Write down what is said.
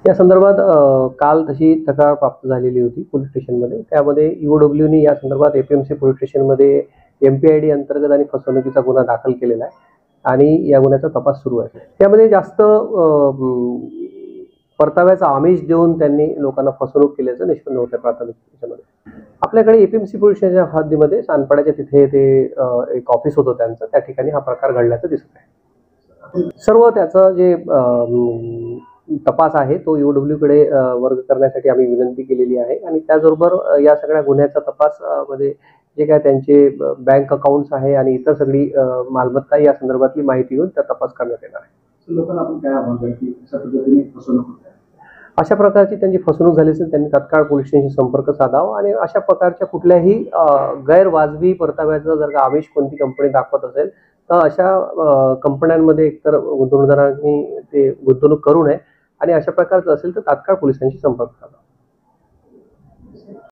या संदर्भात काल तशी तक्रार प्राप्त झालेली होती पोलीस स्टेशनमध्ये. त्यामध्ये ईओडब्ल्यूने या संदर्भात एपीएमसी पोलीस स्टेशनमध्ये एमपीआयडी अंतर्गत आणि फसवणुकीचा गुन्हा दाखल केलेला आहे आणि या गुन्ह्याचा तपास सुरू आहे. त्यामध्ये जास्त परताव्याचा आमिष देऊन त्यांनी लोकांना फसवणूक केल्याचं निष्पन्न होतं प्राथमिक त्याच्यामध्ये. आपल्याकडे एपीएमसी पोलीस स्टेशनच्या हद्दीमध्ये सानपाड्याच्या तिथे ते एक ऑफिस होतं त्यांचं, त्या ठिकाणी हा प्रकार घडल्याचं दिसत आहे. सर्व त्याचं जे तपास आहे तो ईओडब्ल्यूकडे वर्ग करण्यासाठी आम्ही विनंती केलेली आहे आणि त्याचबरोबर या सगळ्या गुन्ह्याचा तपास मध्ये जे काय त्यांचे बँक अकाउंट्स आहे आणि इतर सगळी मालमत्ता या संदर्भातली माहिती घेऊन त्या तपास करण्यात येणार आहे. लोकांना आपण काय आव्हान करू की अशा पद्धतीने फसवणूक होते, अशा प्रकारची त्यांची फसवणूक झाली असेल त्यांनी तात्काळ पोलीस स्टेशनशी संपर्क साधावा आणि अशा प्रकारच्या कुठल्याही गैरवाजवी परताव्याचं जर का आमिष कोणती कंपनी दाखवत असेल तर अशा कंपन्यांमध्ये एकतर गुंतवणूकदारांनी ते गुंतवणूक करू नये आणि अशा प्रकारचं असेल तर तात्काळ पोलिसांशी संपर्क साधावा.